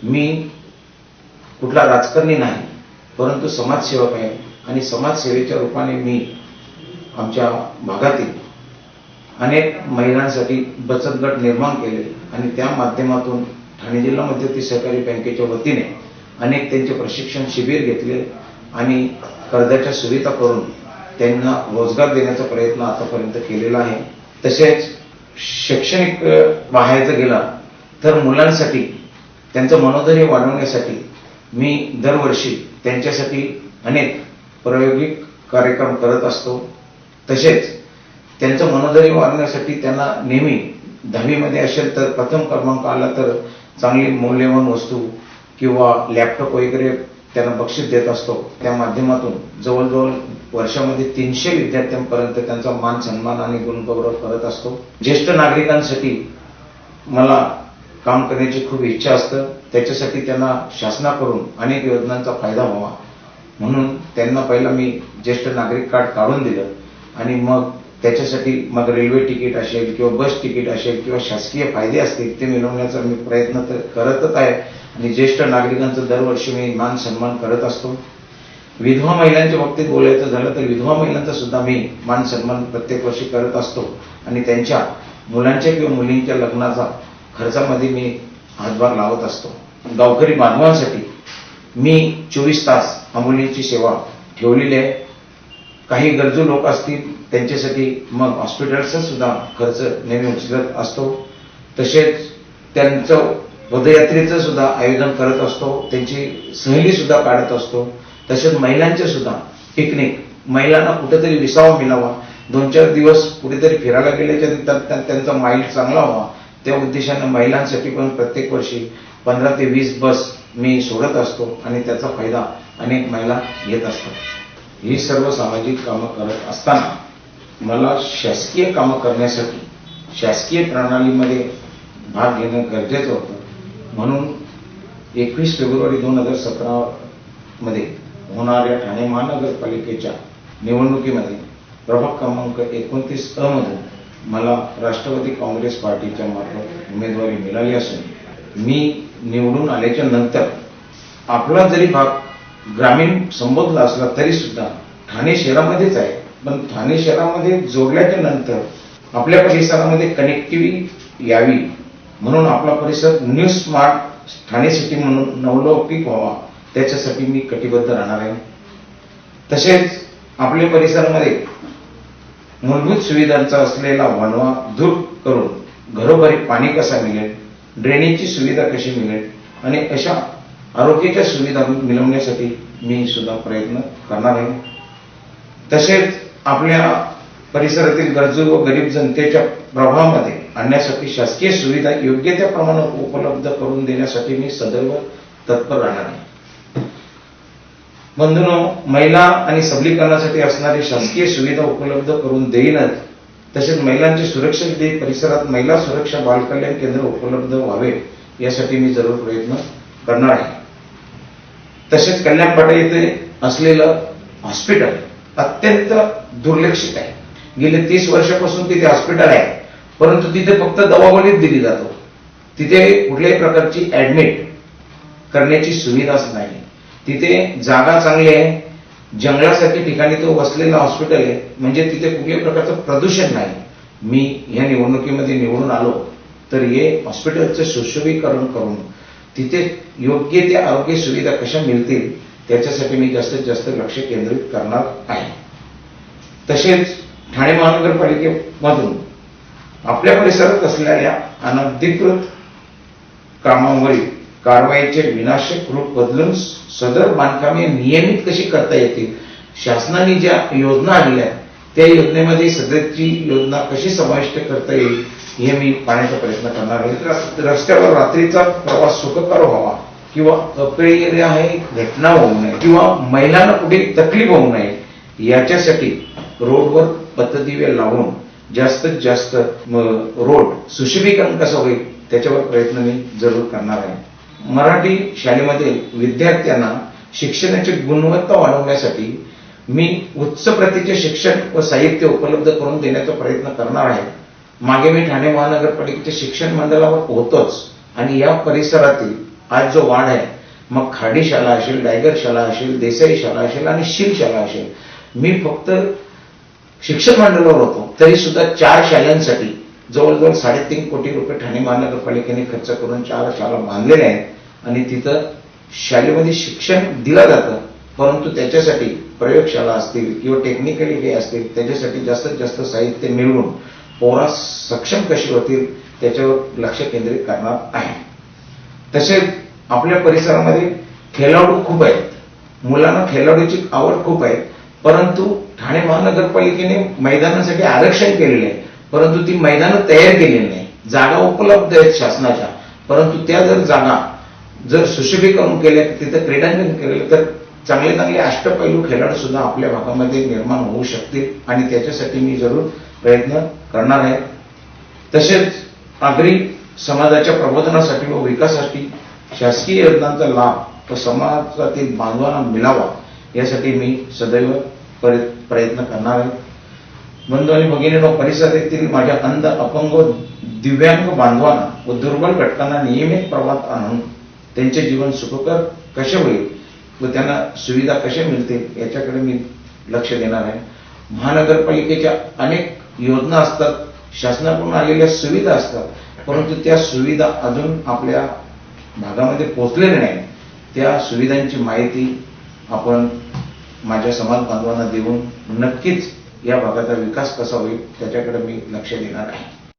मी कुठला राजकारणी नाही, परंतु समाजसेवक आहे आणि समाजसेवेच्या रूपाने मी आमच्या भागातील अनेक महिलांसाठी बचत गट निर्माण केले आणि त्या माध्यमातून ठाणे जिल्हा मध्यवर्ती सहकारी बँकेच्या वतीने अनेक त्यांचे प्रशिक्षण शिबिर घेतले आणि कर्जाच्या सुविधा करून त्यांना रोजगार देण्याचा प्रयत्न आतापर्यंत केलेला आहे। तसेच शैक्षणिक पाहायचं गेला तर मुलांसाठी त्यांचं मनोधैर्य वाढवण्यासाठी मी दरवर्षी त्यांच्यासाठी अनेक प्रायोगिक कार्यक्रम करत असतो। तसेच त्यांचं मनोधैर्य वाढवण्यासाठी त्यांना नेहमी 10वी मध्ये असेल तर प्रथम क्रमांक आला तर चांगली मौल्यवान वस्तू किंवा लॅपटॉप वगैरे त्यांना बक्षीस देत असतो। त्या माध्यमातून जवळजवळ वर्षामध्ये 300 विद्यार्थ्यांपर्यंत त्यांचा मान सन्मान आणि गुणगौरव करत असतो। ज्येष्ठ नागरिकांसाठी मला काम करण्याची खूप इच्छा असते, त्याच्यासाठी त्यांना शासनाकडून अनेक योजनांचा फायदा व्हावा म्हणून त्यांना पहिला मी ज्येष्ठ नागरिक कार्ड काढून दिलं आणि मग त्याच्यासाठी मग रेल्वे तिकीट असेल किंवा बस तिकीट असेल किंवा शासकीय फायदे असतील ते मिळवण्याचा मी प्रयत्न करतच आहे आणि ज्येष्ठ नागरिकांचं दरवर्षी मी मान सन्मान करत असतो। विधवा महिलांच्या बाबतीत बोलायचं झालं तर विधवा महिलांचा सुद्धा मी मान सन्मान प्रत्येक वर्षी करत असतो आणि त्यांच्या मुलांच्या किंवा मुलींच्या लग्नाचा खर्चामध्ये मी हातभार लावत असतो। गावकरी बांधवांसाठी मी 24 तास अमूल्यची सेवा ठेवलेली आहे। काही गरजू लोक असतील त्यांच्यासाठी मग हॉस्पिटलचा सुद्धा खर्च नेहमी उचलत असतो। तसेच त्यांचं पदयात्रेचं सुद्धा आयोजन करत असतो, त्यांची सहली सुद्धा काढत असतो। तसेच महिलांचे सुद्धा पिकनिक, महिलांना कुठेतरी विसावा मिळावा, 2-4 दिवस कुठेतरी फिरायला गेल्याच्या नंतर त्यांचा माइंड चांगला व्हावा त्या उद्देशाने महिलांसाठी पण प्रत्येक वर्षी 15 ते 20 बस मी सोडत असतो आणि त्याचा फायदा अनेक महिला घेत असतात। ही सर्व सामाजिक कामं करत असताना मला शासकीय कामं करण्यासाठी शासकीय प्रणालीमध्ये भाग घेणं गरजेचं होतं म्हणून 21 फेब्रुवारी 2017 मध्ये होणाऱ्या ठाणे महानगरपालिकेच्या निवडणुकीमध्ये प्रभाग क्रमांक 29 अ मधून मला राष्ट्रवादी काँग्रेस पार्टीच्या मार्फत उमेदवारी मिळाली असून मी निवडून आल्याच्या नंतर आपला जरी भाग ग्रामीण संबोधला असला तरी सुद्धा ठाणे शहरामध्येच आहे, पण ठाणे शहरामध्ये जोडल्याच्या नंतर आपल्या परिसरामध्ये कनेक्टिव्हिटी यावी म्हणून आपला परिसर न्यू स्मार्ट ठाणे सिटी म्हणून नवलौकिक व्हावा त्याच्यासाठी मी कटिबद्ध राहणार आहे। तसेच आपल्या परिसरामध्ये मूलभूत सुविधांचा असलेला वणवा दूर करून घरोघरी पाणी कसा मिळेल, ड्रेनेजची सुविधा कशी मिळेल आणि अशा आरोग्याच्या सुविधा मिळवण्यासाठी मी सुद्धा प्रयत्न करणार आहे। तसेच आपल्या परिसरातील गरजू व गरीब जनतेच्या प्रभावामध्ये आणण्यासाठी शासकीय सुविधा योग्य त्या प्रमाणात उपलब्ध करून देण्यासाठी मी सदैव तत्पर राहणार आहे। बंधूंनो, महिला आणि सबलीकरणासाठी असणारी शासकीय सुविधा उपलब्ध करून देईनच, तसेच महिलांची सुरक्षा परिसरात महिला सुरक्षा बालकल्याण केंद्र उपलब्ध व्हावे यासाठी मी जरूर प्रयत्न करणार आहे। तसेच कल्याण फाटा येथे असलेलं हॉस्पिटल अत्यंत दुर्लक्षित आहे। गेले 30 वर्षापासून तिथे हॉस्पिटल आहे, परंतु तिथे फक्त दवागोळीच दिली जातो, तिथे कुठल्याही प्रकारची ऍडमिट करण्याची सुविधाच नाही। तिथे जागा चांगली आहे, जंगलासारख्या ठिकाणी तो वसलेला हॉस्पिटल आहे, म्हणजे तिथे कुठल्याही प्रकारचं प्रदूषण नाही। मी या निवडणुकीमध्ये निवडून आलो तर हे हॉस्पिटलचं सुशोभीकरण करून तिथे योग्य त्या आरोग्य सुविधा कशा मिळतील त्याच्यासाठी मी जास्तीत जास्त लक्ष केंद्रित करणार आहे। तसेच ठाणे महानगरपालिकेमधून आपल्या परिसरात असलेल्या अनधिकृत कामांवरील कारवाईचे विनाशक रूप बदलून सदर बांधकामे नियमित कशी करता येतील, शासनाने ज्या योजना आणल्या त्या योजनेमध्ये सदरची योजना कशी समाविष्ट करता येईल हे मी पाहण्याचा प्रयत्न करणार आहे। रस्त्यावर रात्रीचा प्रवास सुखकर व्हावा किंवा अप्रिय घटना होऊ नये किंवा महिलांना कुठे तकलीफ होऊ नये याच्यासाठी रोडवर पथदिवे लावून जास्तीत जास्त रोड सुशोभीकरण कसं होईल त्याच्यावर प्रयत्न मी जरूर करणार आहे। मराठी शाळेमध्ये विद्यार्थ्यांना शिक्षणाची गुणवत्ता वाढवण्यासाठी मी उच्च प्रतीचे शिक्षण व साहित्य उपलब्ध करून देण्याचा प्रयत्न करणार आहे। मागे मी ठाणे महानगरपालिकेच्या शिक्षण मंडळावर होतोच आणि या परिसरातील आज जो वाढ आहे, मग खाडी शाळा असेल, डायगर शाळा असेल, देसाई शाळा असेल आणि शील शाळा असेल, मी फक्त शिक्षण मंडळावर होतो तरी सुद्धा 4 शाळांसाठी जवळजवळ 3.5 कोटी रुपये ठाणे महानगरपालिकेने खर्च करून 4 शाळा बांधलेल्या आहेत आणि तिथं शाळेमध्ये शिक्षण दिलं जातं, परंतु त्याच्यासाठी प्रयोगशाळा असतील किंवा टेक्निकली हे असतील त्याच्यासाठी जास्तीत जास्त साहित्य मिळवून पोरा सक्षम कशी होतील त्याच्यावर लक्ष केंद्रित करणार आहे. तसेच आपल्या परिसरामध्ये खेळाडू खूप आहेत, मुलांना खेळाडूची आवड खूप आहे, परंतु ठाणे महानगरपालिकेने मैदानासाठी आरक्षण केलेले आहे, परंतु ती मैदानं तयार केलेली नाही. जागा उपलब्ध आहेत शासनाच्या, परंतु त्या जागा जर सुशोभीकरण केल्या, तिथं क्रीडांगण केलं तर चांगले अष्टपैलू खेळाडू सुद्धा आपल्या भागामध्ये निर्माण होऊ शकतील आणि त्याच्यासाठी मी जरूर प्रयत्न करणार आहे. तसेच आगरी समाजाच्या प्रबोधनासाठी व विकासासाठी शासकीय योजनांचा लाभ व समाजातील बांधवांना मिळावा यासाठी मी सदैव प्रयत्न करणार आहे. बंधू आणि भगिनींनो, परिसरातील माझ्या अंध, अपंग, दिव्यांग बांधवांना व दुर्बल घटकांना नियमित प्रवाहात आणून त्यांचे जीवन सुखकर कसे होईल व त्यांना सुविधा कशा मिळतील याच्याकडे मी लक्ष देणार आहे. महानगरपालिकेच्या अनेक योजना असतात, शासनाकडून आलेल्या सुविधा असतात, परंतु त्या सुविधा अजून आपल्या भागामध्ये पोहोचलेल्या नाही. त्या सुविधांची माहिती आपण माझ्या समाज बांधवांना देऊन नक्कीच या भागाचा विकास कसा होईल त्याच्याकडे मी लक्ष देणार आहे.